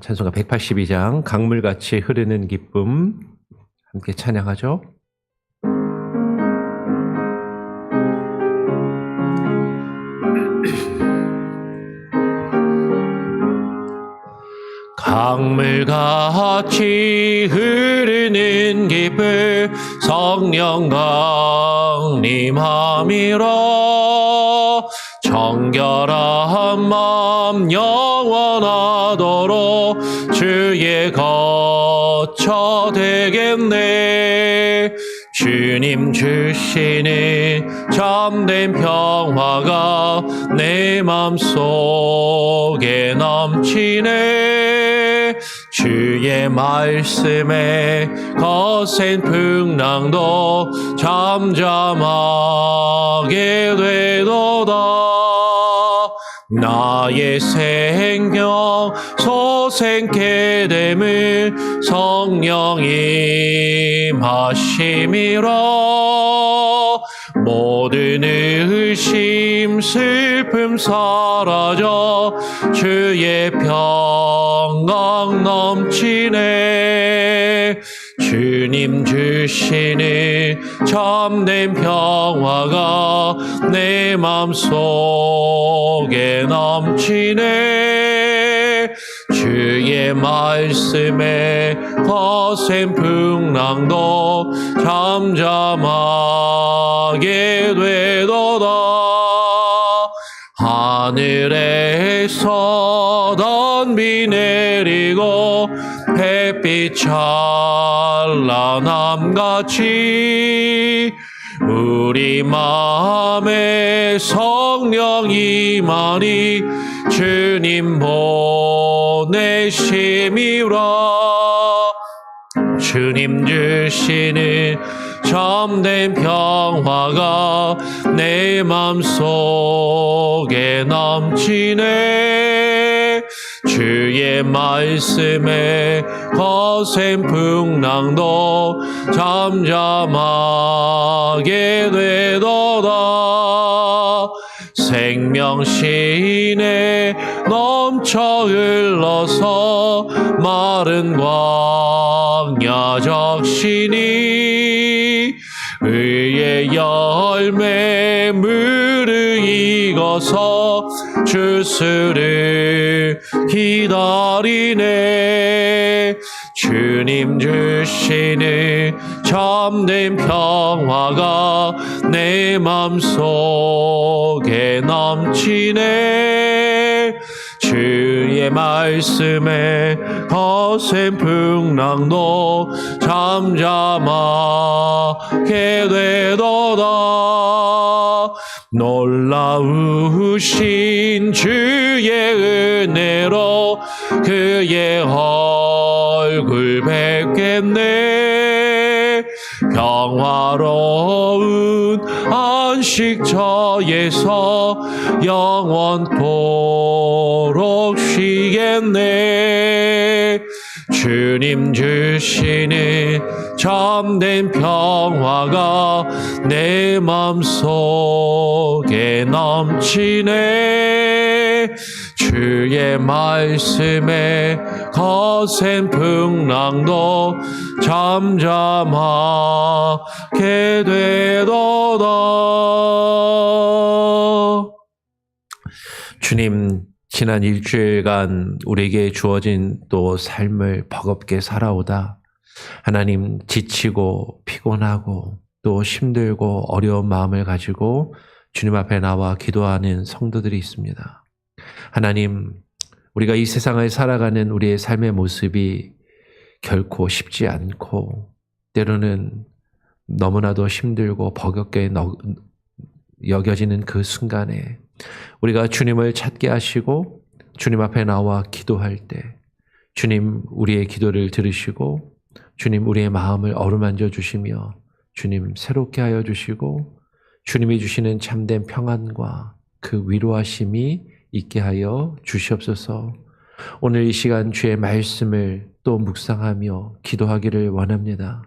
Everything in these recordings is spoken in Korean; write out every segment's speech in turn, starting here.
찬송가 182장 강물같이 흐르는 기쁨 함께 찬양하죠. 강물같이 흐르는 기쁨 성령 강림함이라. 정결한 마음 영원하도록 주의 거처 되겠네. 주님 주시는 참된 평화가 내 맘속에 넘치네. 주의 말씀에 거센 풍랑도 잠잠하게 되도다. 나의 생명 소생케 됨을 성령이 임하심이라. 모든 의심 슬픔 사라져 주의 평강 넘치네. 주님 주시는 참된 평화가 내 맘속에 넘치네. 주의 말씀에 거센 풍랑도 잠잠하게 되도다. 하늘에서 덤비 내리고 햇빛 찬란함같이 우리 마음에 성령 임하니 주님 보내심이라. 주님 주시는 참된 평화가 내 맘속에 넘치네. 주의 말씀에 거센 풍랑도 잠잠하게 되도다. 생명신에 넘쳐 흘러서 마른 광야 적시니 의의 열매 무르익어서 주수를 기다리네. 주님 주시는 참된 평화가 내 맘속에 넘치네. 주의 말씀에 거센 풍랑도 잠잠하게 되도다. 놀라우신 주의 은혜로 그의 얼굴 뵙겠네. 평화로운 안식처에서 영원토록 쉬겠네. 주님 주시는 참된 평화가 내 맘속에 넘치네. 주의 말씀에 거센 풍랑도 잠잠하게 되도다. 주님, 지난 일주일간 우리에게 주어진 또 삶을 버겁게 살아오다 하나님, 지치고 피곤하고 또 힘들고 어려운 마음을 가지고 주님 앞에 나와 기도하는 성도들이 있습니다. 하나님, 우리가 이 세상을 살아가는 우리의 삶의 모습이 결코 쉽지 않고 때로는 너무나도 힘들고 버겁게 여겨지는 그 순간에 우리가 주님을 찾게 하시고 주님 앞에 나와 기도할 때 주님 우리의 기도를 들으시고 주님 우리의 마음을 어루만져 주시며 주님 새롭게 하여 주시고 주님이 주시는 참된 평안과 그 위로하심이 있게 하여 주시옵소서. 오늘 이 시간 주의 말씀을 또 묵상하며 기도하기를 원합니다.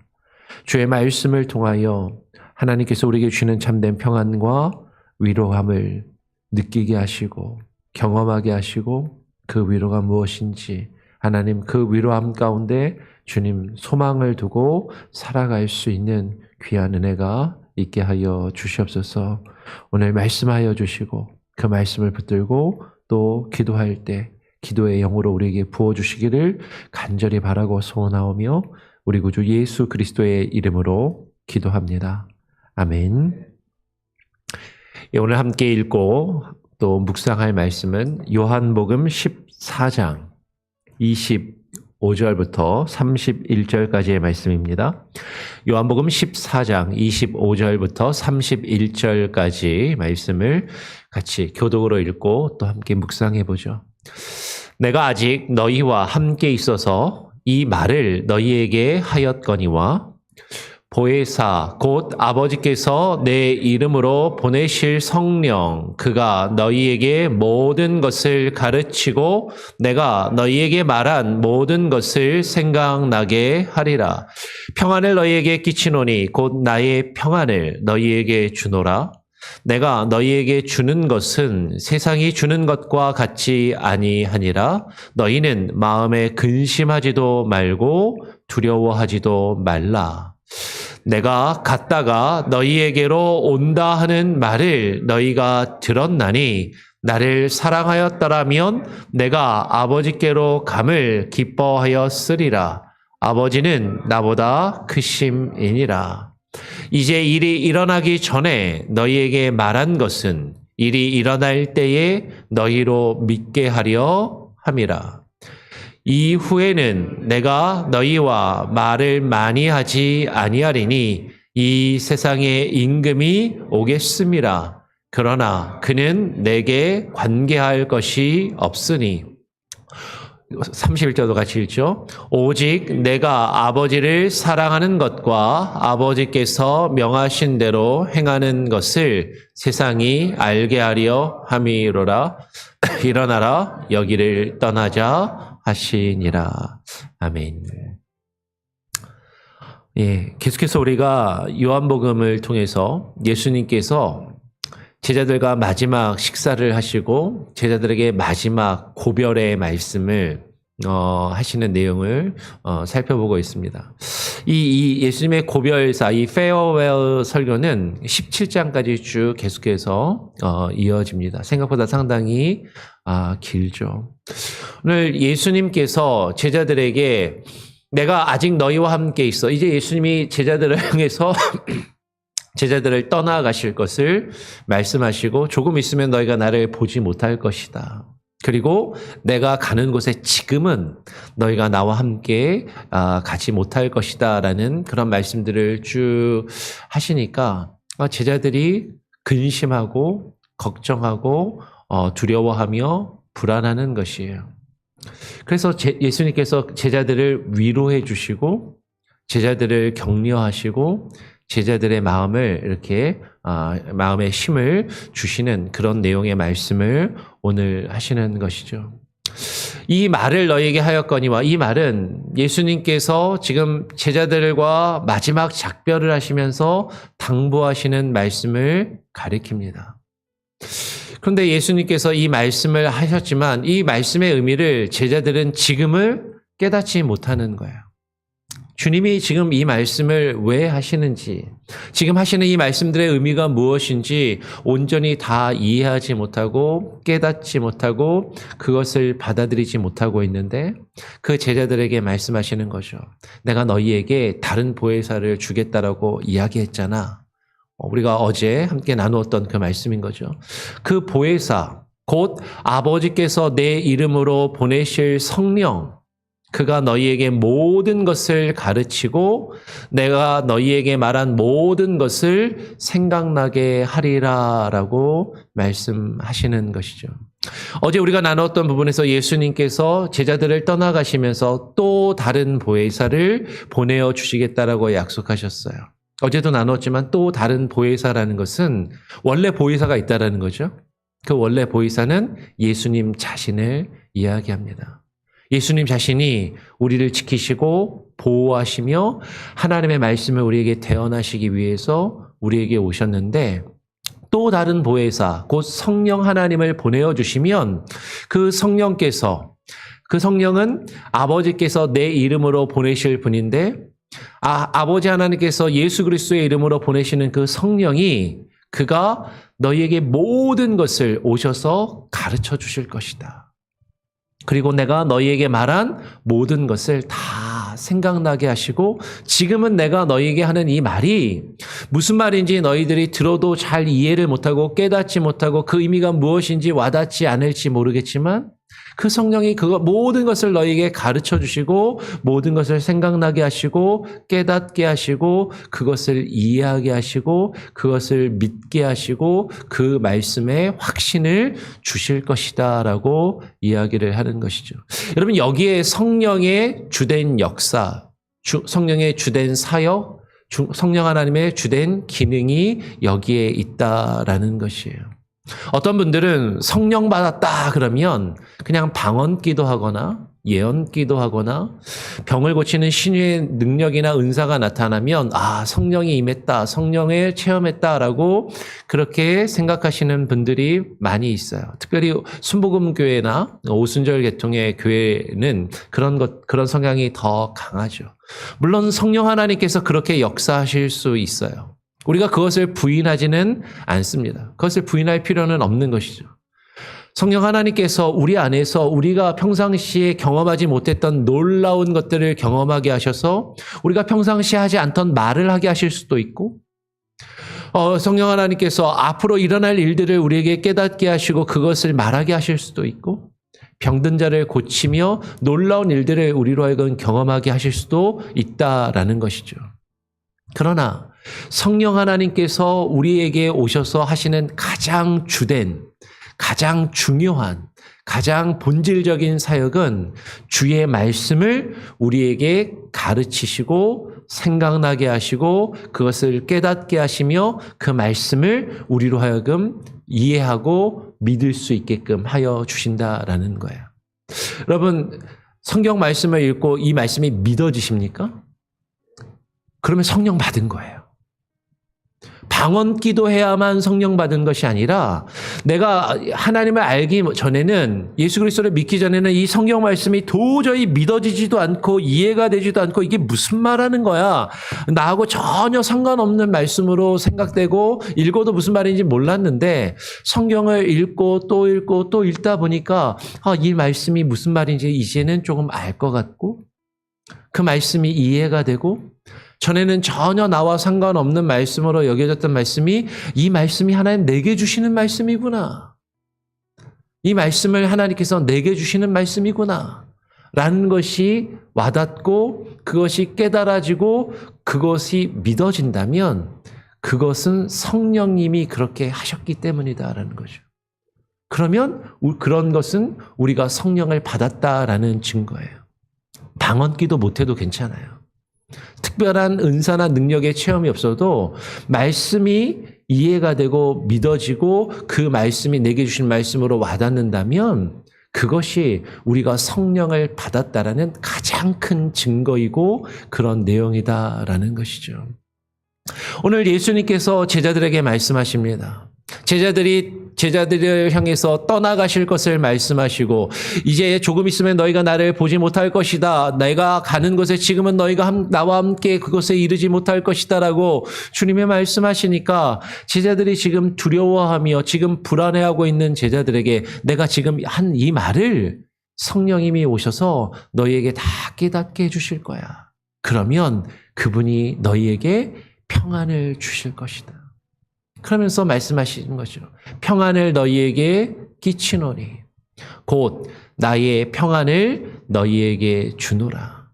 주의 말씀을 통하여 하나님께서 우리에게 주시는 참된 평안과 위로함을 느끼게 하시고 경험하게 하시고 그 위로가 무엇인지 하나님 그 위로함 가운데 주님 소망을 두고 살아갈 수 있는 귀한 은혜가 있게 하여 주시옵소서. 오늘 말씀하여 주시고 그 말씀을 붙들고 또 기도할 때 기도의 영으로 우리에게 부어주시기를 간절히 바라고 소원하오며 우리 구주 예수 그리스도의 이름으로 기도합니다. 아멘. 오늘 함께 읽고 또 묵상할 말씀은 요한복음 14장 25절부터 31절까지의 말씀입니다. 요한복음 14장 25절부터 31절까지 말씀을 같이 교독으로 읽고 또 함께 묵상해 보죠. 내가 아직 너희와 함께 있어서 이 말을 너희에게 하였거니와 보혜사 곧 아버지께서 내 이름으로 보내실 성령 그가 너희에게 모든 것을 가르치고 내가 너희에게 말한 모든 것을 생각나게 하리라. 평안을 너희에게 끼치노니 곧 나의 평안을 너희에게 주노라. 내가 너희에게 주는 것은 세상이 주는 것과 같이 아니하니라. 너희는 마음에 근심하지도 말고 두려워하지도 말라. 내가 갔다가 너희에게로 온다 하는 말을 너희가 들었나니 나를 사랑하였더라면 내가 아버지께로 감을 기뻐하였으리라. 아버지는 나보다 크심이니라. 이제 일이 일어나기 전에 너희에게 말한 것은 일이 일어날 때에 너희로 믿게 하려 함이라. 이후에는 내가 너희와 말을 많이 하지 아니하리니 이 세상의 임금이 오겠음이라. 그러나 그는 내게 관계할 것이 없으니 31절도 같이 읽죠. 오직 내가 아버지를 사랑하는 것과 아버지께서 명하신 대로 행하는 것을 세상이 알게 하려 함이로라. 일어나라 여기를 떠나자 하시니라. 아멘. 예, 계속해서 우리가 요한복음을 통해서 예수님께서 제자들과 마지막 식사를 하시고 제자들에게 마지막 고별의 말씀을 하시는 내용을 살펴보고 있습니다. 이 예수님의 고별사, 이 페어웰 설교는 17장까지 쭉 계속해서 이어집니다. 생각보다 상당히 길죠. 오늘 예수님께서 제자들에게 내가 아직 너희와 함께 있어. 이제 예수님이 제자들을 향해서 제자들을 떠나가실 것을 말씀하시고 조금 있으면 너희가 나를 보지 못할 것이다. 그리고 내가 가는 곳에 지금은 너희가 나와 함께 가지 못할 것이다 라는 그런 말씀들을 쭉 하시니까 제자들이 근심하고 걱정하고 두려워하며 불안하는 것이에요. 그래서 예수님께서 제자들을 위로해 주시고 제자들을 격려하시고 제자들의 마음을 이렇게 마음의 힘을 주시는 그런 내용의 말씀을 오늘 하시는 것이죠. 이 말을 너희에게 하였거니와 이 말은 예수님께서 지금 제자들과 마지막 작별을 하시면서 당부하시는 말씀을 가리킵니다. 그런데 예수님께서 이 말씀을 하셨지만 이 말씀의 의미를 제자들은 지금을 깨닫지 못하는 거예요. 주님이 지금 이 말씀을 왜 하시는지, 지금 하시는 이 말씀들의 의미가 무엇인지 온전히 다 이해하지 못하고 깨닫지 못하고 그것을 받아들이지 못하고 있는데 그 제자들에게 말씀하시는 거죠. 내가 너희에게 다른 보혜사를 주겠다라고 이야기했잖아. 우리가 어제 함께 나누었던 그 말씀인 거죠. 그 보혜사, 곧 아버지께서 내 이름으로 보내실 성령, 그가 너희에게 모든 것을 가르치고 내가 너희에게 말한 모든 것을 생각나게 하리라라고 말씀하시는 것이죠. 어제 우리가 나눴던 부분에서 예수님께서 제자들을 떠나가시면서 또 다른 보혜사를 보내어 주시겠다라고 약속하셨어요. 어제도 나눴지만 또 다른 보혜사라는 것은 원래 보혜사가 있다라는 거죠. 그 원래 보혜사는 예수님 자신을 이야기합니다. 예수님 자신이 우리를 지키시고 보호하시며 하나님의 말씀을 우리에게 대언하시기 위해서 우리에게 오셨는데 또 다른 보혜사, 곧 성령 하나님을 보내어 주시면 그 성령께서 그 성령은 아버지께서 내 이름으로 보내실 분인데 아버지 하나님께서 예수 그리스도의 이름으로 보내시는 그 성령이 그가 너희에게 모든 것을 오셔서 가르쳐 주실 것이다. 그리고 내가 너희에게 말한 모든 것을 다 생각나게 하시고 지금은 내가 너희에게 하는 이 말이 무슨 말인지 너희들이 들어도 잘 이해를 못하고 깨닫지 못하고 그 의미가 무엇인지 와닿지 않을지 모르겠지만 그 성령이 모든 것을 너희에게 가르쳐 주시고 모든 것을 생각나게 하시고 깨닫게 하시고 그것을 이해하게 하시고 그것을 믿게 하시고 그 말씀에 확신을 주실 것이다 라고 이야기를 하는 것이죠. 여러분 여기에 성령의 주된 역사, 성령의 주된 사역, 성령 하나님의 주된 기능이 여기에 있다라는 것이에요. 어떤 분들은 성령 받았다 그러면 그냥 방언 기도하거나 예언 기도하거나 병을 고치는 신유의 능력이나 은사가 나타나면 성령이 임했다, 성령을 체험했다라고 그렇게 생각하시는 분들이 많이 있어요. 특별히 순복음교회나 오순절 계통의 교회는 그런 성향이 더 강하죠. 물론 성령 하나님께서 그렇게 역사하실 수 있어요. 우리가 그것을 부인하지는 않습니다. 그것을 부인할 필요는 없는 것이죠. 성령 하나님께서 우리 안에서 우리가 평상시에 경험하지 못했던 놀라운 것들을 경험하게 하셔서 우리가 평상시에 하지 않던 말을 하게 하실 수도 있고 성령 하나님께서 앞으로 일어날 일들을 우리에게 깨닫게 하시고 그것을 말하게 하실 수도 있고 병든 자를 고치며 놀라운 일들을 우리로 하여금 경험하게 하실 수도 있다라는 것이죠. 그러나 성령 하나님께서 우리에게 오셔서 하시는 가장 주된, 가장 중요한, 가장 본질적인 사역은 주의 말씀을 우리에게 가르치시고 생각나게 하시고 그것을 깨닫게 하시며 그 말씀을 우리로 하여금 이해하고 믿을 수 있게끔 하여 주신다라는 거예요. 여러분 성경 말씀을 읽고 이 말씀이 믿어지십니까? 그러면 성령 받은 거예요. 방언 기도해야만 성령 받은 것이 아니라 내가 하나님을 알기 전에는 예수 그리스도를 믿기 전에는 이 성경 말씀이 도저히 믿어지지도 않고 이해가 되지도 않고 이게 무슨 말하는 거야? 나하고 전혀 상관없는 말씀으로 생각되고 읽어도 무슨 말인지 몰랐는데 성경을 읽고 또 읽다 보니까 이 말씀이 무슨 말인지 이제는 조금 알 것 같고 그 말씀이 이해가 되고 전에는 전혀 나와 상관없는 말씀으로 여겨졌던 말씀이 이 말씀이 하나님 내게 주시는 말씀이구나. 이 말씀을 하나님께서 내게 주시는 말씀이구나. 라는 것이 와닿고 그것이 깨달아지고 그것이 믿어진다면 그것은 성령님이 그렇게 하셨기 때문이다라는 거죠. 그러면 그런 것은 우리가 성령을 받았다라는 증거예요. 방언 기도 못해도 괜찮아요. 특별한 은사나 능력의 체험이 없어도 말씀이 이해가 되고 믿어지고 그 말씀이 내게 주신 말씀으로 와닿는다면 그것이 우리가 성령을 받았다라는 가장 큰 증거이고 그런 내용이다라는 것이죠. 오늘 예수님께서 제자들에게 말씀하십니다. 제자들을 향해서 떠나가실 것을 말씀하시고 이제 조금 있으면 너희가 나를 보지 못할 것이다. 내가 가는 곳에 지금은 너희가 나와 함께 그곳에 이르지 못할 것이다 라고 주님의 말씀하시니까 제자들이 지금 두려워하며 지금 불안해하고 있는 제자들에게 내가 지금 한 이 말을 성령님이 오셔서 너희에게 다 깨닫게 해주실 거야. 그러면 그분이 너희에게 평안을 주실 것이다. 그러면서 말씀하시는 거죠. 평안을 너희에게 끼치노니 곧 나의 평안을 너희에게 주노라.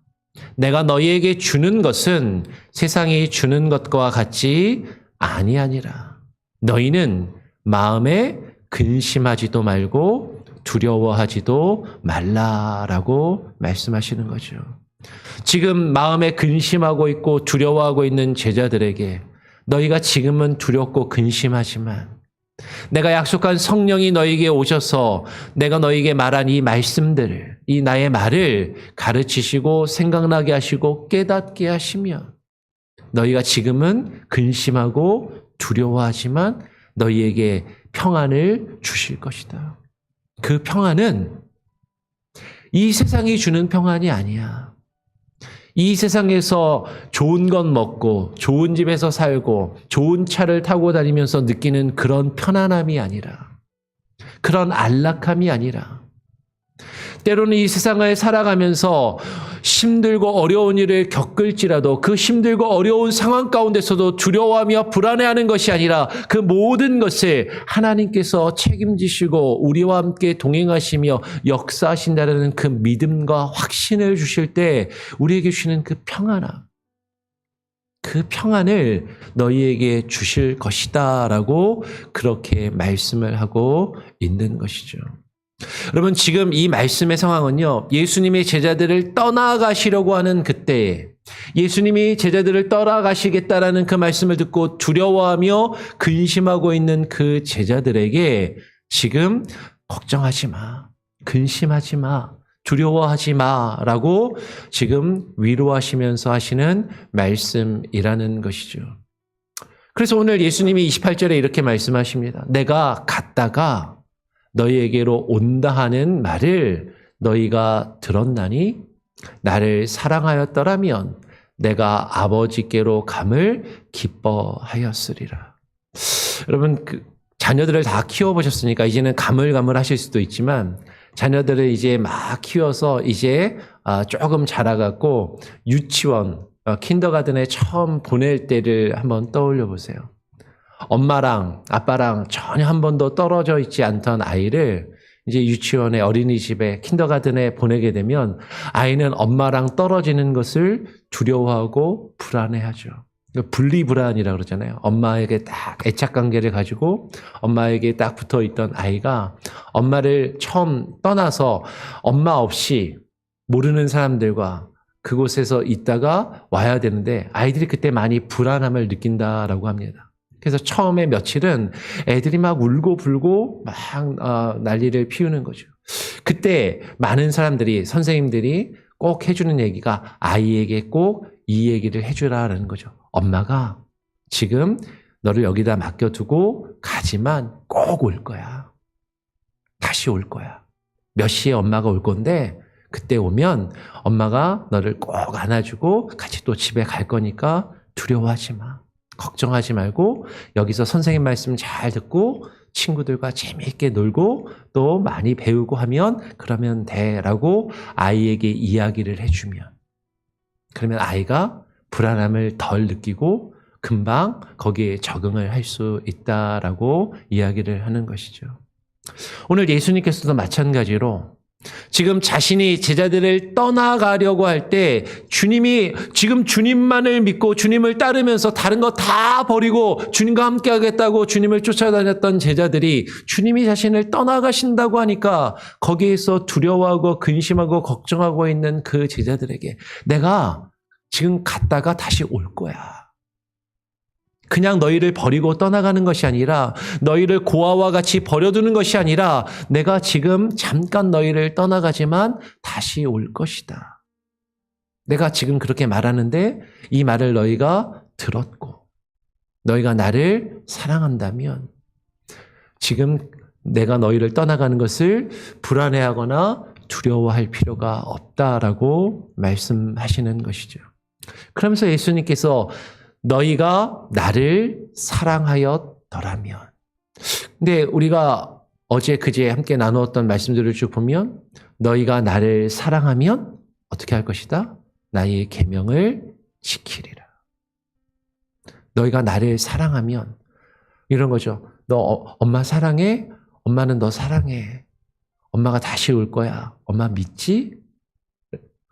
내가 너희에게 주는 것은 세상이 주는 것과 같지 아니하니라. 너희는 마음에 근심하지도 말고 두려워하지도 말라라고 말씀하시는 거죠. 지금 마음에 근심하고 있고 두려워하고 있는 제자들에게 너희가 지금은 두렵고 근심하지만 내가 약속한 성령이 너희에게 오셔서 내가 너희에게 말한 이 말씀들을, 이 나의 말을 가르치시고 생각나게 하시고 깨닫게 하시면 너희가 지금은 근심하고 두려워하지만 너희에게 평안을 주실 것이다. 그 평안은 이 세상이 주는 평안이 아니야. 이 세상에서 좋은 것 먹고 좋은 집에서 살고 좋은 차를 타고 다니면서 느끼는 그런 편안함이 아니라, 그런 안락함이 아니라, 때로는 이 세상을 살아가면서 힘들고 어려운 일을 겪을지라도 그 힘들고 어려운 상황 가운데서도 두려워하며 불안해하는 것이 아니라 그 모든 것을 하나님께서 책임지시고 우리와 함께 동행하시며 역사하신다는 그 믿음과 확신을 주실 때 우리에게 주시는 그 평안함, 그 평안을 너희에게 주실 것이다 라고 그렇게 말씀을 하고 있는 것이죠. 여러분, 지금 이 말씀의 상황은요, 예수님의 제자들을 떠나가시려고 하는 그때에, 예수님이 제자들을 떠나가시겠다라는 그 말씀을 듣고 두려워하며 근심하고 있는 그 제자들에게 지금 걱정하지 마, 근심하지 마, 두려워하지 마라고 지금 위로하시면서 하시는 말씀이라는 것이죠. 그래서 오늘 예수님이 28절에 이렇게 말씀하십니다. 내가 갔다가 너희에게로 온다 하는 말을 너희가 들었나니 나를 사랑하였더라면 내가 아버지께로 감을 기뻐하였으리라. 여러분, 자녀들을 다 키워보셨으니까 이제는 가물가물하실 수도 있지만 자녀들을 이제 막 키워서 이제 조금 자라갖고 유치원, 킨더가든에 처음 보낼 때를 한번 떠올려 보세요. 엄마랑 아빠랑 전혀 한 번도 떨어져 있지 않던 아이를 이제 유치원에, 어린이집에, 킨더가든에 보내게 되면 아이는 엄마랑 떨어지는 것을 두려워하고 불안해하죠. 분리불안이라고 그러잖아요. 엄마에게 딱 애착관계를 가지고 엄마에게 딱 붙어있던 아이가 엄마를 처음 떠나서 엄마 없이 모르는 사람들과 그곳에서 있다가 와야 되는데 아이들이 그때 많이 불안함을 느낀다라고 합니다. 그래서 처음에 며칠은 애들이 막 울고 불고 막 난리를 피우는 거죠. 그때 많은 사람들이, 선생님들이 꼭 해주는 얘기가 아이에게 꼭 이 얘기를 해주라는 거죠. 엄마가 지금 너를 여기다 맡겨두고 가지만 꼭 올 거야. 다시 올 거야. 몇 시에 엄마가 올 건데 그때 오면 엄마가 너를 꼭 안아주고 같이 또 집에 갈 거니까 두려워하지 마. 걱정하지 말고 여기서 선생님 말씀 잘 듣고 친구들과 재미있게 놀고 또 많이 배우고 하면 그러면 돼라고 아이에게 이야기를 해주면, 그러면 아이가 불안함을 덜 느끼고 금방 거기에 적응을 할 수 있다라고 이야기를 하는 것이죠. 오늘 예수님께서도 마찬가지로 지금 자신이 제자들을 떠나가려고 할 때 주님이 지금 주님만을 믿고 주님을 따르면서 다른 거 다 버리고 주님과 함께 하겠다고 주님을 쫓아다녔던 제자들이 주님이 자신을 떠나가신다고 하니까 거기에서 두려워하고 근심하고 걱정하고 있는 그 제자들에게 내가 지금 갔다가 다시 올 거야. 그냥 너희를 버리고 떠나가는 것이 아니라 너희를 고아와 같이 버려두는 것이 아니라 내가 지금 잠깐 너희를 떠나가지만 다시 올 것이다. 내가 지금 그렇게 말하는데 이 말을 너희가 들었고 너희가 나를 사랑한다면 지금 내가 너희를 떠나가는 것을 불안해하거나 두려워할 필요가 없다라고 말씀하시는 것이죠. 그러면서 예수님께서 너희가 나를 사랑하였더라면. 근데 우리가 어제 그제 함께 나누었던 말씀들을 쭉 보면 너희가 나를 사랑하면 어떻게 할 것이다? 나의 계명을 지키리라. 너희가 나를 사랑하면 이런 거죠. 너 엄마 사랑해? 엄마는 너 사랑해. 엄마가 다시 올 거야. 엄마 믿지?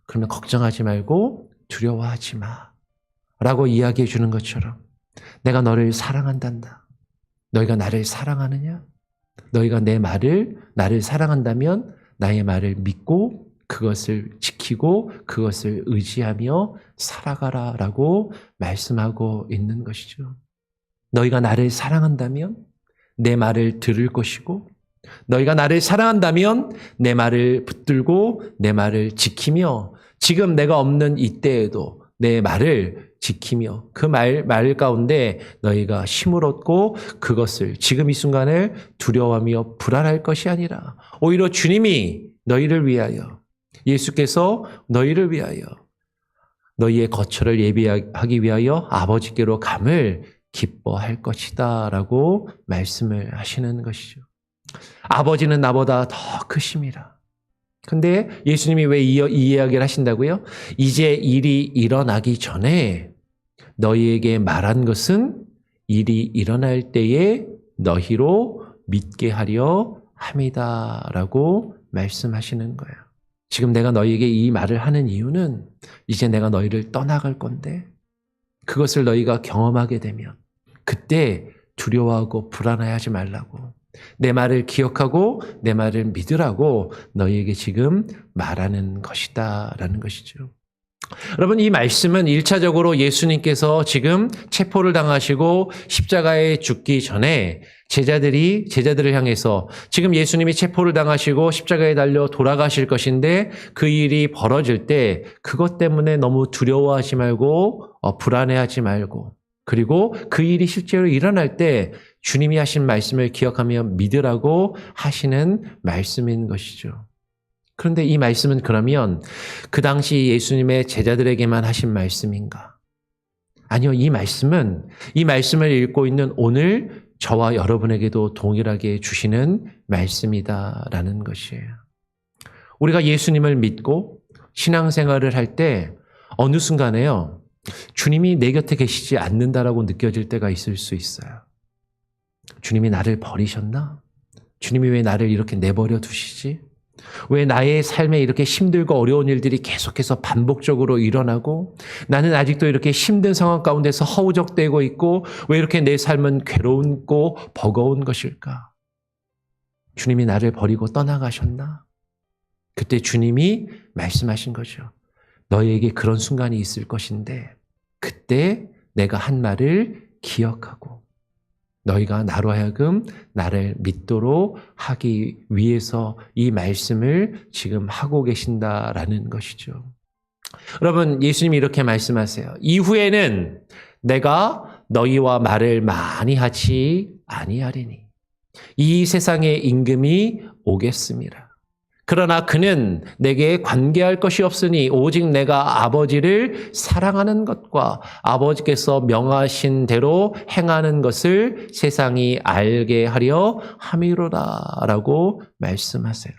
그러면 걱정하지 말고 두려워하지 마. 라고 이야기해 주는 것처럼 내가 너를 사랑한단다. 너희가 나를 사랑하느냐? 너희가 나를 사랑한다면 나의 말을 믿고 그것을 지키고 그것을 의지하며 살아가라 라고 말씀하고 있는 것이죠. 너희가 나를 사랑한다면 내 말을 들을 것이고 너희가 나를 사랑한다면 내 말을 붙들고 내 말을 지키며 지금 내가 없는 이때에도 내 말을 지키며 그 말 가운데 너희가 힘을 얻고 그것을 지금 이 순간을 두려워하며 불안할 것이 아니라 오히려 주님이 너희를 위하여 예수께서 너희를 위하여 너희의 거처를 예비하기 위하여 아버지께로 감을 기뻐할 것이다 라고 말씀을 하시는 것이죠. 아버지는 나보다 더 크심이라. 근데 예수님이 왜 이 이야기를 하신다고요? 이제 일이 일어나기 전에 너희에게 말한 것은 일이 일어날 때에 너희로 믿게 하려 함이다 라고 말씀하시는 거예요. 지금 내가 너희에게 이 말을 하는 이유는 이제 내가 너희를 떠나갈 건데 그것을 너희가 경험하게 되면 그때 두려워하고 불안해하지 말라고, 내 말을 기억하고 내 말을 믿으라고 너희에게 지금 말하는 것이다 라는 것이죠. 여러분, 이 말씀은 1차적으로 예수님께서 지금 체포를 당하시고 십자가에 죽기 전에 제자들을 향해서 지금 예수님이 체포를 당하시고 십자가에 달려 돌아가실 것인데 그 일이 벌어질 때 그것 때문에 너무 두려워하지 말고 불안해하지 말고, 그리고 그 일이 실제로 일어날 때 주님이 하신 말씀을 기억하며 믿으라고 하시는 말씀인 것이죠. 그런데 이 말씀은 그러면 그 당시 예수님의 제자들에게만 하신 말씀인가? 아니요, 이 말씀을 읽고 있는 오늘 저와 여러분에게도 동일하게 주시는 말씀이다라는 것이에요. 우리가 예수님을 믿고 신앙생활을 할 때 어느 순간에요, 주님이 내 곁에 계시지 않는다라고 느껴질 때가 있을 수 있어요. 주님이 나를 버리셨나? 주님이 왜 나를 이렇게 내버려 두시지? 왜 나의 삶에 이렇게 힘들고 어려운 일들이 계속해서 반복적으로 일어나고 나는 아직도 이렇게 힘든 상황 가운데서 허우적대고 있고 왜 이렇게 내 삶은 괴로운고 버거운 것일까? 주님이 나를 버리고 떠나가셨나? 그때 주님이 말씀하신 거죠. 너희에게 그런 순간이 있을 것인데 그때 내가 한 말을 기억하고 너희가 나로 하여금 나를 믿도록 하기 위해서 이 말씀을 지금 하고 계신다라는 것이죠. 여러분, 예수님이 이렇게 말씀하세요. 이후에는 내가 너희와 말을 많이 하지 아니하리니 이 세상의 임금이 오겠습니다. 그러나 그는 내게 관계할 것이 없으니 오직 내가 아버지를 사랑하는 것과 아버지께서 명하신 대로 행하는 것을 세상이 알게 하려 함이로다 라고 말씀하세요.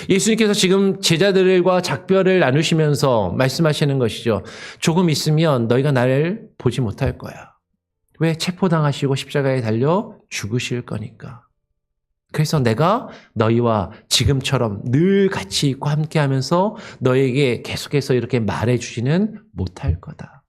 예수님께서 지금 제자들과 작별을 나누시면서 말씀하시는 것이죠. 조금 있으면 너희가 나를 보지 못할 거야. 왜? 체포당하시고 십자가에 달려 죽으실 거니까. 그래서 내가 너희와 지금처럼 늘 같이 있고 함께 하면서 너에게 계속해서 이렇게 말해주지는 못할 거다.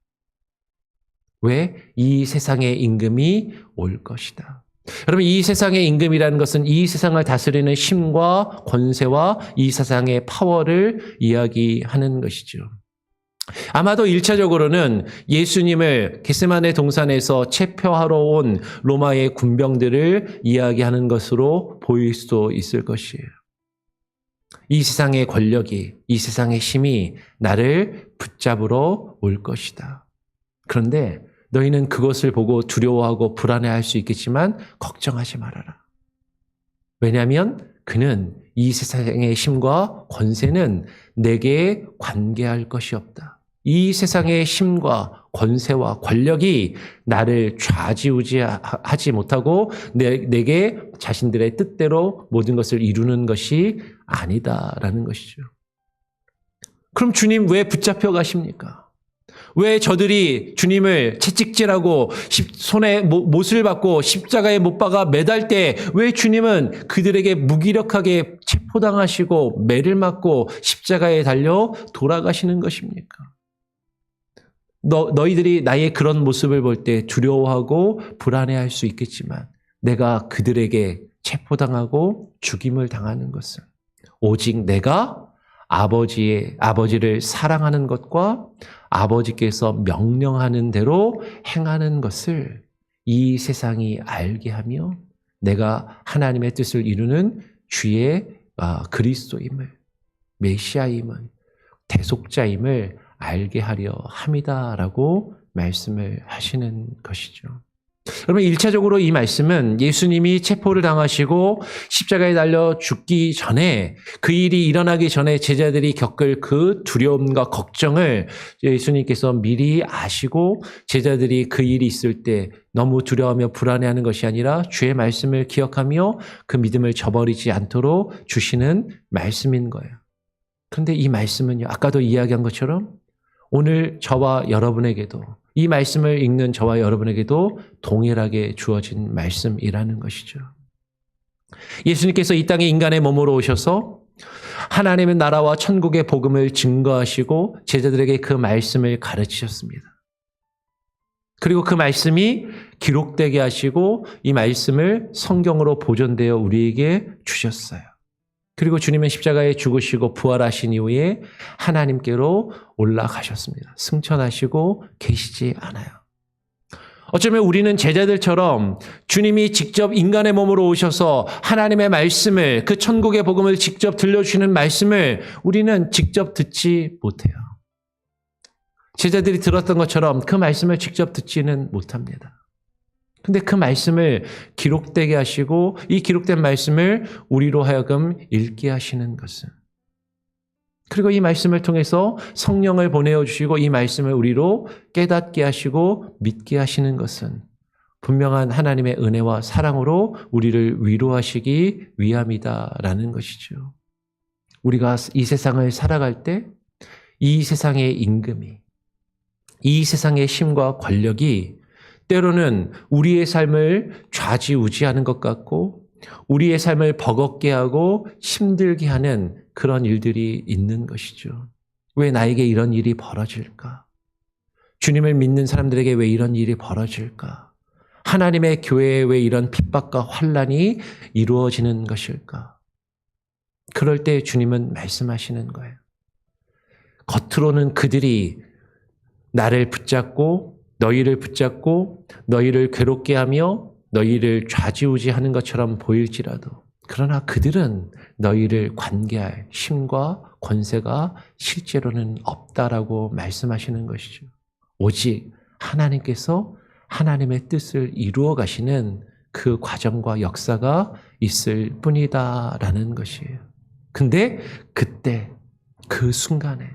왜? 이 세상의 임금이 올 것이다. 여러분, 이 세상의 임금이라는 것은 이 세상을 다스리는 힘과 권세와 이 세상의 파워를 이야기하는 것이죠. 아마도 1차적으로는 예수님을 겟세마네 동산에서 체포하러 온 로마의 군병들을 이야기하는 것으로 보일 수도 있을 것이에요. 이 세상의 권력이, 이 세상의 힘이 나를 붙잡으러 올 것이다. 그런데 너희는 그것을 보고 두려워하고 불안해할 수 있겠지만 걱정하지 말아라. 왜냐하면 그는 이 세상의 힘과 권세는 내게 관계할 것이 없다. 이 세상의 힘과 권세와 권력이 나를 좌지우지하지 못하고 내게 자신들의 뜻대로 모든 것을 이루는 것이 아니다라는 것이죠. 그럼 주님 왜 붙잡혀 가십니까? 왜 저들이 주님을 채찍질하고 손에 못을 받고 십자가에 못 박아 매달 때 왜 주님은 그들에게 무기력하게 체포당하시고 매를 맞고 십자가에 달려 돌아가시는 것입니까? 너희들이 나의 그런 모습을 볼 때 두려워하고 불안해할 수 있겠지만 내가 그들에게 체포당하고 죽임을 당하는 것은 오직 내가 아버지를 사랑하는 것과 아버지께서 명령하는 대로 행하는 것을 이 세상이 알게 하며 내가 하나님의 뜻을 이루는 주의 그리스도임을, 메시아임을, 대속자임을 알게 하려 함이다라고 말씀을 하시는 것이죠. 그러면 1차적으로 이 말씀은 예수님이 체포를 당하시고 십자가에 달려 죽기 전에 그 일이 일어나기 전에 제자들이 겪을 그 두려움과 걱정을 예수님께서 미리 아시고 제자들이 그 일이 있을 때 너무 두려워하며 불안해하는 것이 아니라 주의 말씀을 기억하며 그 믿음을 저버리지 않도록 주시는 말씀인 거예요. 그런데 이 말씀은요, 아까도 이야기한 것처럼 오늘 저와 여러분에게도 이 말씀을 읽는 저와 여러분에게도 동일하게 주어진 말씀이라는 것이죠. 예수님께서 이 땅에 인간의 몸으로 오셔서 하나님의 나라와 천국의 복음을 증거하시고 제자들에게 그 말씀을 가르치셨습니다. 그리고 그 말씀이 기록되게 하시고 이 말씀을 성경으로 보존되어 우리에게 주셨어요. 그리고 주님은 십자가에 죽으시고 부활하신 이후에 하나님께로 올라가셨습니다. 승천하시고 계시지 않아요. 어쩌면 우리는 제자들처럼 주님이 직접 인간의 몸으로 오셔서 하나님의 말씀을, 그 천국의 복음을 직접 들려주시는 말씀을 우리는 직접 듣지 못해요. 제자들이 들었던 것처럼 그 말씀을 직접 듣지는 못합니다. 근데 그 말씀을 기록되게 하시고 이 기록된 말씀을 우리로 하여금 읽게 하시는 것은, 그리고 이 말씀을 통해서 성령을 보내어 주시고 이 말씀을 우리로 깨닫게 하시고 믿게 하시는 것은 분명한 하나님의 은혜와 사랑으로 우리를 위로하시기 위함이다라는 것이죠. 우리가 이 세상을 살아갈 때 이 세상의 임금이, 이 세상의 힘과 권력이 때로는 우리의 삶을 좌지우지하는 것 같고 우리의 삶을 버겁게 하고 힘들게 하는 그런 일들이 있는 것이죠. 왜 나에게 이런 일이 벌어질까? 주님을 믿는 사람들에게 왜 이런 일이 벌어질까? 하나님의 교회에 왜 이런 핍박과 환난이 이루어지는 것일까? 그럴 때 주님은 말씀하시는 거예요. 겉으로는 그들이 나를 붙잡고 너희를 붙잡고 너희를 괴롭게 하며 너희를 좌지우지하는 것처럼 보일지라도 그러나 그들은 너희를 관계할 힘과 권세가 실제로는 없다라고 말씀하시는 것이죠. 오직 하나님께서 하나님의 뜻을 이루어 가시는 그 과정과 역사가 있을 뿐이다라는 것이에요. 근데 그때 그 순간에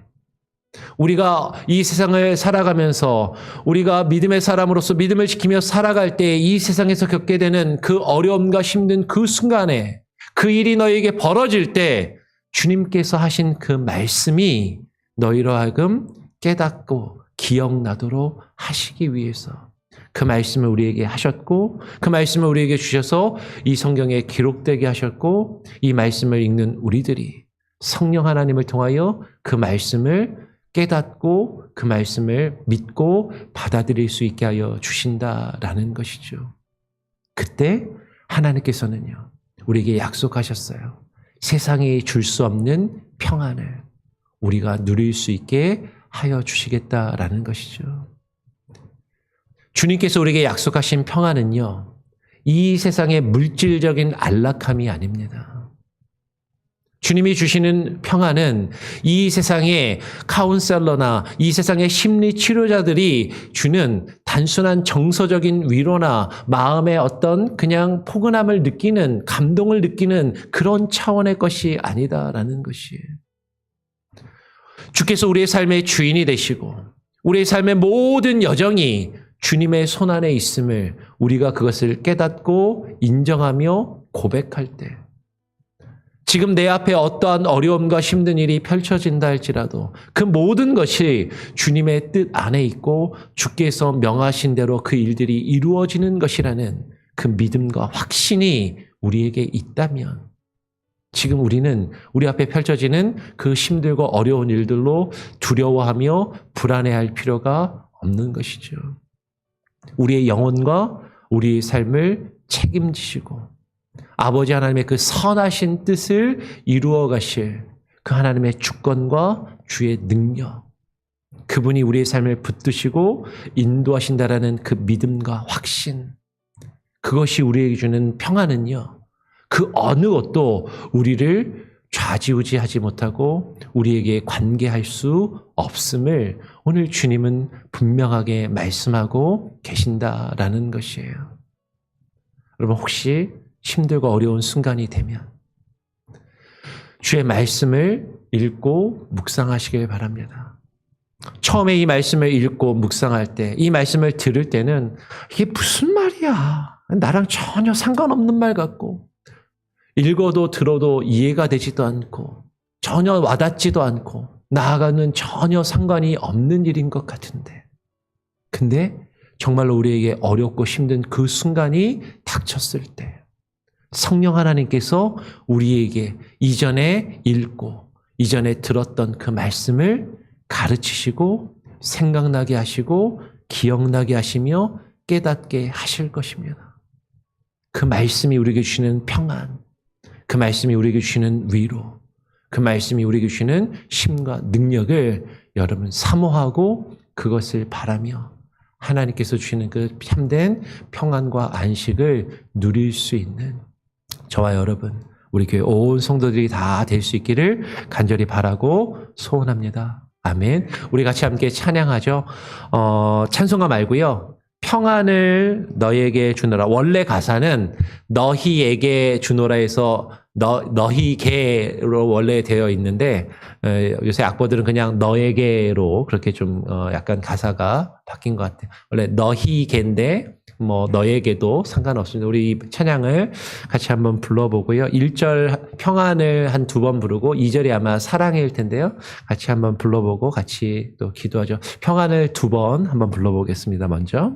우리가 이 세상을 살아가면서 우리가 믿음의 사람으로서 믿음을 지키며 살아갈 때 이 세상에서 겪게 되는 그 어려움과 힘든 그 순간에 그 일이 너희에게 벌어질 때 주님께서 하신 그 말씀이 너희로 하여금 깨닫고 기억나도록 하시기 위해서 그 말씀을 우리에게 하셨고 그 말씀을 우리에게 주셔서 이 성경에 기록되게 하셨고 이 말씀을 읽는 우리들이 성령 하나님을 통하여 그 말씀을 깨닫고 그 말씀을 믿고 받아들일 수 있게 하여 주신다라는 것이죠. 그때 하나님께서는요, 우리에게 약속하셨어요. 세상이 줄 수 없는 평안을 우리가 누릴 수 있게 하여 주시겠다라는 것이죠. 주님께서 우리에게 약속하신 평안은요, 이 세상의 물질적인 안락함이 아닙니다. 주님이 주시는 평안은 이 세상의 카운셀러나 이 세상의 심리 치료자들이 주는 단순한 정서적인 위로나 마음의 어떤 그냥 포근함을 느끼는, 감동을 느끼는 그런 차원의 것이 아니다라는 것이에요. 주께서 우리의 삶의 주인이 되시고 우리의 삶의 모든 여정이 주님의 손 안에 있음을 우리가 그것을 깨닫고 인정하며 고백할 때 지금 내 앞에 어떠한 어려움과 힘든 일이 펼쳐진다 할지라도 그 모든 것이 주님의 뜻 안에 있고 주께서 명하신 대로 그 일들이 이루어지는 것이라는 그 믿음과 확신이 우리에게 있다면 지금 우리는 우리 앞에 펼쳐지는 그 힘들고 어려운 일들로 두려워하며 불안해할 필요가 없는 것이죠. 우리의 영혼과 우리의 삶을 책임지시고 아버지 하나님의 그 선하신 뜻을 이루어 가실 그 하나님의 주권과 주의 능력, 그분이 우리의 삶을 붙드시고 인도하신다라는 그 믿음과 확신, 그것이 우리에게 주는 평안은요, 그 어느 것도 우리를 좌지우지하지 못하고 우리에게 관계할 수 없음을 오늘 주님은 분명하게 말씀하고 계신다라는 것이에요. 여러분 혹시 힘들고 어려운 순간이 되면 주의 말씀을 읽고 묵상하시길 바랍니다. 처음에 이 말씀을 읽고 묵상할 때, 이 말씀을 들을 때는 이게 무슨 말이야? 나랑 전혀 상관없는 말 같고 읽어도 들어도 이해가 되지도 않고 전혀 와닿지도 않고 나아가는 전혀 상관이 없는 일인 것 같은데, 근데 정말로 우리에게 어렵고 힘든 그 순간이 닥쳤을 때 성령 하나님께서 우리에게 이전에 읽고 이전에 들었던 그 말씀을 가르치시고 생각나게 하시고 기억나게 하시며 깨닫게 하실 것입니다. 그 말씀이 우리에게 주시는 평안, 그 말씀이 우리에게 주시는 위로, 그 말씀이 우리에게 주시는 힘과 능력을 여러분 사모하고 그것을 바라며 하나님께서 주시는 그 참된 평안과 안식을 누릴 수 있는 저와 여러분, 우리 교회 온 성도들이 다 될 수 있기를 간절히 바라고 소원합니다. 아멘. 우리 같이 함께 찬양하죠. 찬송가 말고요. 평안을 너희에게 주노라. 원래 가사는 너희에게 주노라 해서 너희게로 원래 되어 있는데 요새 악보들은 그냥 너에게로 그렇게 좀 약간 가사가 바뀐 것 같아요. 원래 너희게인데 뭐 너에게도 상관없습니다. 우리 찬양을 같이 한번 불러보고요. 1절 평안을 한 2번 부르고 2절이 아마 사랑일 텐데요. 같이 한번 불러보고 같이 또 기도하죠. 평안을 2번 한번 불러보겠습니다. 먼저.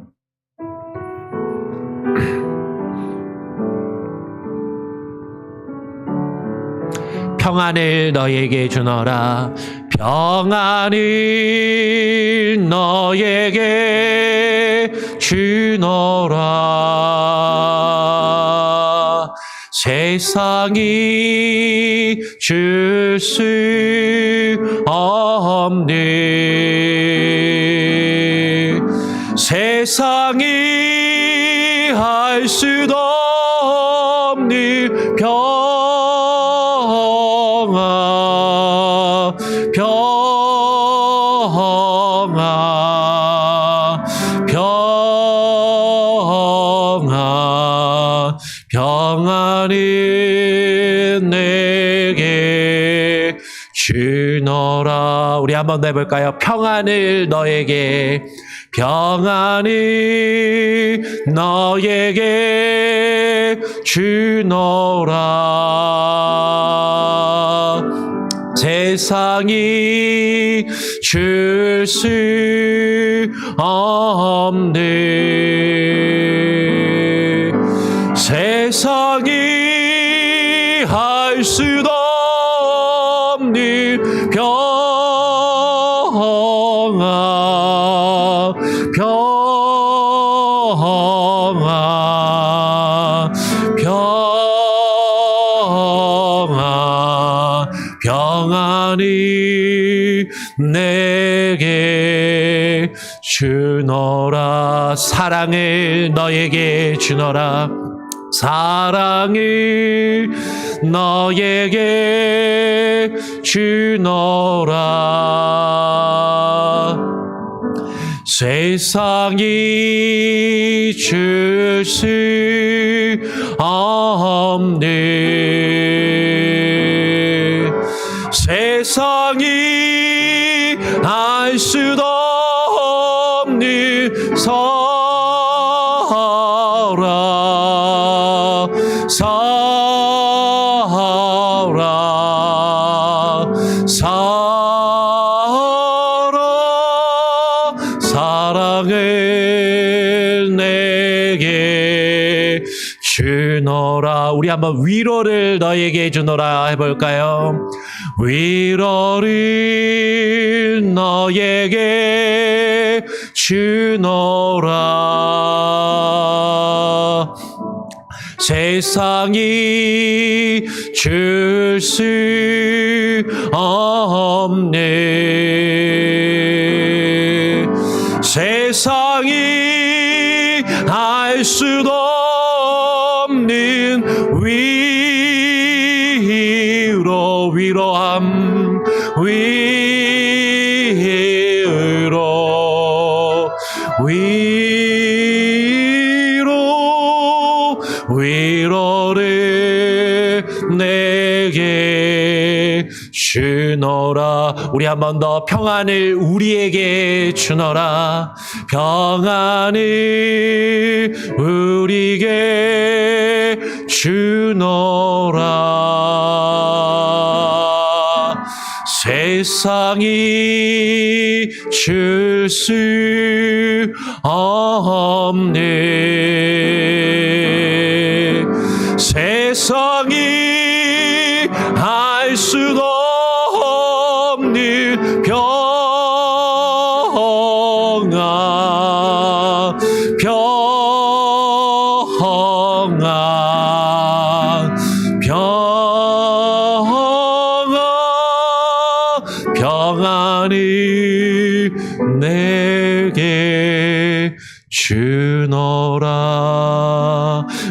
평안을 너에게 주노라. 평안을 너에게 주노라. 세상이 줄 수 없는, 세상이 할 수도 없는 평안이 내게 주노라. 우리 한번 더 해볼까요? 평안을 너에게, 평안이 너에게 주노라. 세상이 줄 수 없는, 세상이 할 수도 없는 평안, 평안, 평안, 평안이 내게 주노라. 사랑을 너에게 주노라. 사랑을 너에게 주노라. 세상이 줄 수 없는, 세상이 알 수도 없는 사랑을 내게 주노라. 우리 한번 위로를 너에게 주노라 해볼까요? 위로를 너에게 주노라. 세상이 줄 수 없는, 세상이 알 수도 없는 위로, 위로함 위로를 내게 주노라. 우리 한 번 더 평안을 우리에게 주노라. 평안을 우리에게 주노라. 세상이 줄 수 없네. 세상이 알 수도 없는 평안 평안이 내게 주노라.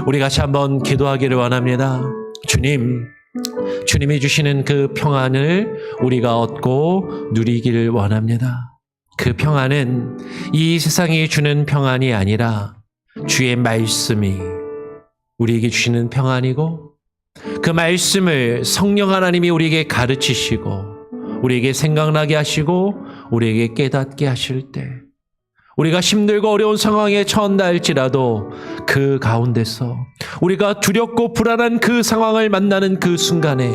우리 같이 한번 기도하기를 원합니다. 주님이 주시는 그 평안을 우리가 얻고 누리기를 원합니다. 그 평안은 이 세상이 주는 평안이 아니라 주의 말씀이 우리에게 주시는 평안이고, 그 말씀을 성령 하나님이 우리에게 가르치시고 우리에게 생각나게 하시고 우리에게 깨닫게 하실 때, 우리가 힘들고 어려운 상황에 처한다 할지라도 그 가운데서 우리가 두렵고 불안한 그 상황을 만나는 그 순간에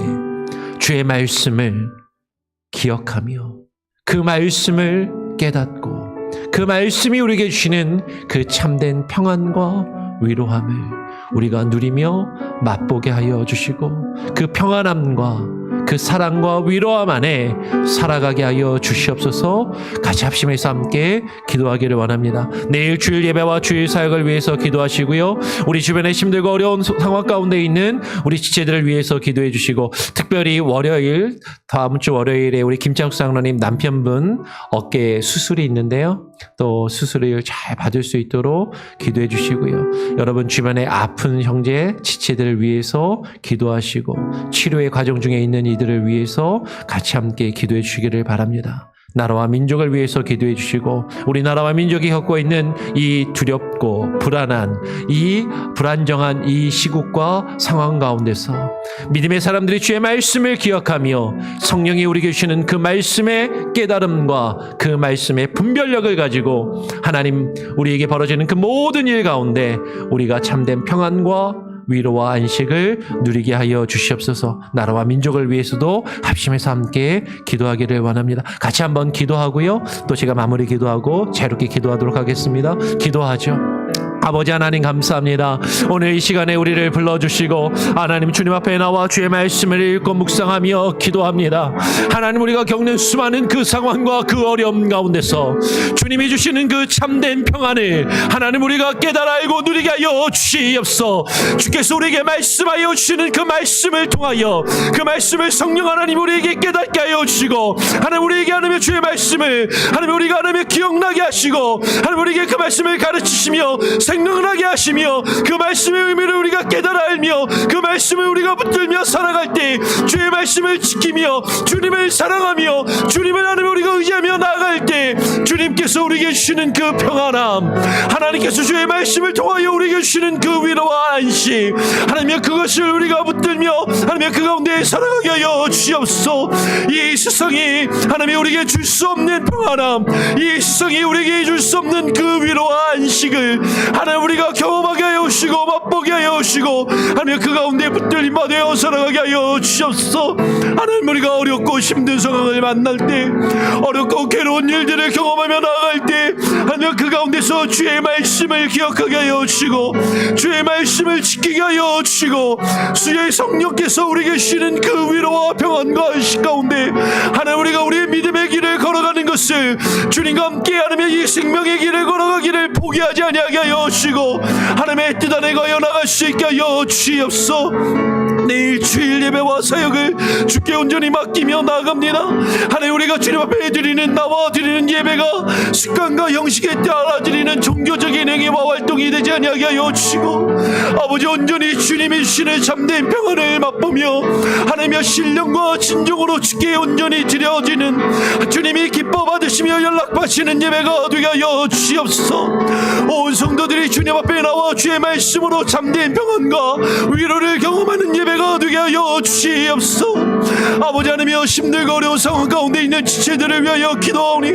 주의 말씀을 기억하며 그 말씀을 깨닫고 그 말씀이 우리에게 주시는 그 참된 평안과 위로함을 우리가 누리며 맛보게 하여 주시고, 그 평안함과 그 사랑과 위로함 안에 살아가게 하여 주시옵소서. 같이 합심해서 함께 기도하기를 원합니다. 내일 주일 예배와 주일 사역을 위해서 기도하시고요. 우리 주변에 힘들고 어려운 상황 가운데 있는 우리 지체들을 위해서 기도해 주시고, 특별히 월요일, 다음 주 월요일에 우리 김창수 장로님 남편분 어깨에 수술이 있는데요. 또 수술을 잘 받을 수 있도록 기도해 주시고요. 여러분 주변에 아픈 형제, 지체들을 위해서 기도하시고, 치료의 과정 중에 있는 이들을 위해서 같이 함께 기도해 주시기를 바랍니다. 나라와 민족을 위해서 기도해 주시고, 우리나라와 민족이 겪고 있는 이 두렵고 불안한, 이 불안정한 이 시국과 상황 가운데서 믿음의 사람들이 주의 말씀을 기억하며 성령이 우리에게 주시는 그 말씀의 깨달음과 그 말씀의 분별력을 가지고 하나님 우리에게 벌어지는 그 모든 일 가운데 우리가 참된 평안과 위로와 안식을 누리게 하여 주시옵소서. 나라와 민족을 위해서도 합심해서 함께 기도하기를 원합니다. 같이 한번 기도하고요. 또 제가 마무리 기도하고 자유롭게 기도하도록 하겠습니다. 기도하죠. 아버지 하나님 감사합니다. 오늘 이 시간에 우리를 불러주시고 하나님 주님 앞에 나와 주의 말씀을 읽고 묵상하며 기도합니다. 하나님 우리가 겪는 수많은 그 상황과 그 어려움 가운데서 주님이 주시는 그 참된 평안을 하나님 우리가 깨달아 알고 누리게 하여 주시옵소서. 주께서 우리에게 말씀하여 주시는 그 말씀을 통하여 그 말씀을 성령 하나님 우리에게 깨닫게 하여 주시고, 하나님 우리에게 하나님 주의 말씀을 하나님 우리가 하나님 기억나게 하시고, 하나님 우리에게 그 말씀을 가르치시며 생각나게 하시며 그 말씀의 의미를 우리가 깨달아 알며 그 말씀을 우리가 붙들며 살아갈 때 주의 말씀을 지키며 주님을 사랑하며 주님을 하나님 우리가 의지하며 나아갈 때 주님께서 우리에게 주시는 그 평안함, 하나님께서 주의 말씀을 통하여 우리에게 주시는 그 위로와 안식, 하나님의 그것을 우리가 붙들며 하나님의 그 가운데 살아가게 하여 주시옵소서. 이 세상이 하나님이 우리에게 줄 수 없는 평안함, 이 세상이 우리에게 줄 수 없는 그 위로와 안식을 하나님 우리가 경험하게 하여 주시고 맛보게 하여 주시고, 하나님 그 가운데 붙들림 받아 살아가게 하여 주시옵소서. 하나님 우리가 어렵고 힘든 상황을 만날 때, 어렵고 괴로운 일들을 경험하며 나아갈 때 하나님 그 가운데서 주의 말씀을 기억하게 하여 주시고 주의 말씀을 지키게 하여 주시고, 주의 성령께서 우리에게 주시는 그 위로와 평안과 안식 가운데 하나님 우리가 우리의 믿음의 길을 걸어가는 것을 주님과 함께 하나님의 이 생명의 길을 걸어가기를 포기하지 아니하게 하여 주시고 하나님의 뜻 안에 가여 나갈 수 있게 하여 주시옵소서. 내일 주일 예배와 사역을 주께 온전히 맡기며 나아갑니다. 하나님, 우리가 주님 앞에 드리는 나와 드리는 예배가 습관과 형식에 따라 드리는 종교적인 행위와 활동이 되지 아니하게 하여 주시고, 아버지, 온전히 주님이 주시는 참된 평안을 맛보며 하나님의 신령과 진정으로 주께 온전히 드려지는, 주님이 기뻐 받으시며 연락받으시는 예배가 되게 하여 주시옵소서. 온 성도들이 주님 앞에 나와 주의 말씀으로 참된 평안과 위로를 경험하는 예배가 되게 하여 주시옵소서. 아버지 하나님이여, 힘들고 어려운 상황 가운데 있는 지체들을 위하여 기도하오니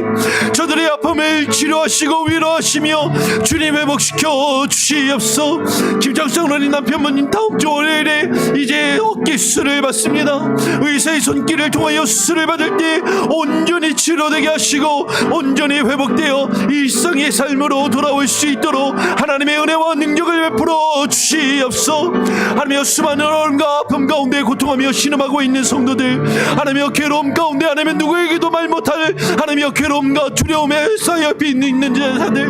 저들의 아픔을 치료하시고 위로하시며 주님 회복시켜 주시옵소서. 김장성 어린 남편분님 다음 주 월요일에 이제 어깨 수술을 받습니다. 의사의 손길을 통하여 수술을 받을 때 온전히 치료되게 하시고 온전히 회복되어 일상의 삶으로 돌아올 수 있도록 하나님의 은혜와 능력을 베풀어 주시옵소서. 하나님이여, 수많은 어려움과 아픔 가운데 고통하며 신음하고 있는 성도들, 하나님이여, 괴로움 가운데 하나님 누구에게도 말 못할 하나님이여 괴로움과 두려움에 쌓여 있는 자들,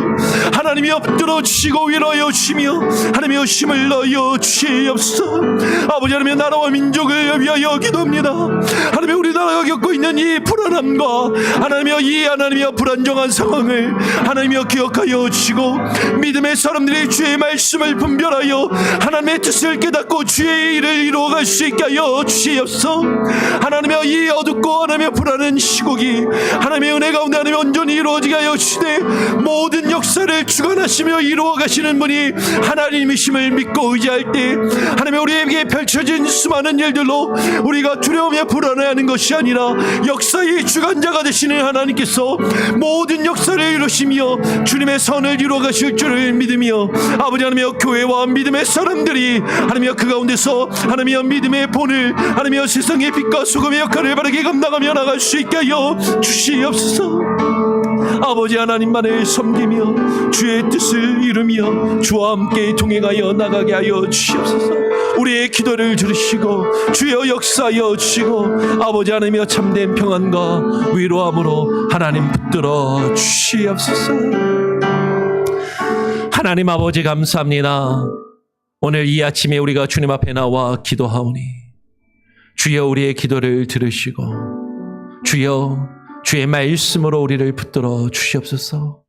하나님이여 붙들어 주시고 위로하여 주시며 하나님이여 힘을 넣어 주시옵소서. 아버지 하나님의 나라와 민족을 위하여 기도합니다. 하나님의 우리나라가 겪고 있는 이 불안함과 하나님이여 이 하나님이여 불안정한 상황을 하나님이여 기억하여 주시고, 믿음의 사람들이 주의 말씀을 분별하여 하나님의 뜻을 깨닫고 주의 일을 이루어갈 수 있게 하여 주시옵소서. 하나님이여, 이 어둡고 하나님의 불안한 시국이 하나님의 은혜 가운데 하나님 온전히 이루어지게 하여 주시되, 모든 역사를 주관하시며 이루어 가시는 분이 하나님이심을 믿고 의지할 때 하나님, 우리에게 펼쳐진 수많은 일들로 우리가 두려움에 불안해하는 것이 아니라 역사의 주관자가 되시는 하나님께서 모든 역사를 이루시며 주님의 선을 이루어 가실 줄을 믿으며, 아버지 하나님이여, 교회와 믿음의 사람들이 하나님이여 그 가운데서 하나님이여 믿음의 본을 하나님이여 세상의 빛과 소금의 역할을 바르게 감당하며 나갈 수 있게 하여 주시옵소서. 아버지 하나님만을 섬기며 주의 뜻을 이루며 주와 함께 동행하여 나가게 하여 주시옵소서. 우리의 기도를 들으시고 주여 역사하여 주시고, 아버지 하나님이여 참된 평안과 위로함으로 하나님 붙들어 주시옵소서. 하나님 아버지 감사합니다. 오늘 이 아침에 우리가 주님 앞에 나와 기도하오니 주여 우리의 기도를 들으시고 주여 주의 말씀으로 우리를 붙들어 주시옵소서.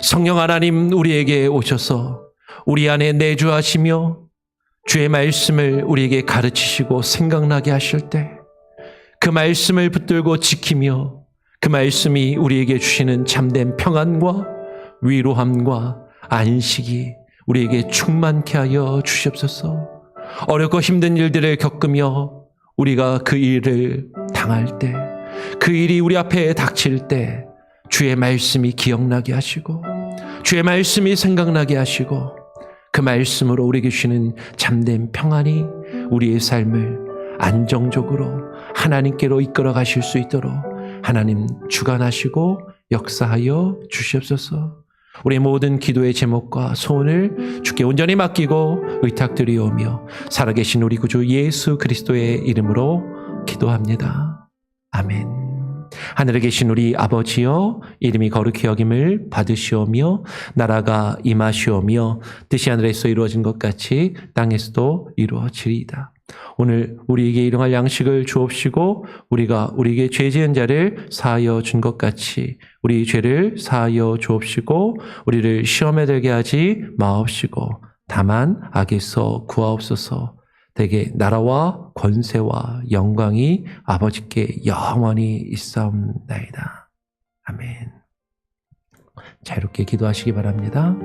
성령 하나님, 우리에게 오셔서 우리 안에 내주하시며 주의 말씀을 우리에게 가르치시고 생각나게 하실 때 그 말씀을 붙들고 지키며 그 말씀이 우리에게 주시는 참된 평안과 위로함과 안식이 우리에게 충만케 하여 주시옵소서. 어렵고 힘든 일들을 겪으며 우리가 그 일을 당할 때, 그 일이 우리 앞에 닥칠 때 주의 말씀이 기억나게 하시고 주의 말씀이 생각나게 하시고 그 말씀으로 우리에게 주시는 참된 평안이 우리의 삶을 안정적으로 하나님께로 이끌어 가실 수 있도록 하나님 주관하시고 역사하여 주시옵소서. 우리의 모든 기도의 제목과 소원을 주께 온전히 맡기고 의탁드리오며 살아계신 우리 구주 예수 그리스도의 이름으로 기도합니다. 아멘. 하늘에 계신 우리 아버지여, 이름이 거룩히 여김을 받으시오며 나라가 임하시오며 뜻이 하늘에서 이루어진 것 같이 땅에서도 이루어지리이다. 오늘 우리에게 일용할 양식을 주옵시고 우리가 우리에게 죄 지은 자를 사하여 준 것 같이 우리 죄를 사하여 주옵시고 우리를 시험에 들게 하지 마옵시고 다만 악에서 구하옵소서. 대개 나라와 권세와 영광이 아버지께 영원히 있사옵나이다. 아멘. 자유롭게 기도하시기 바랍니다.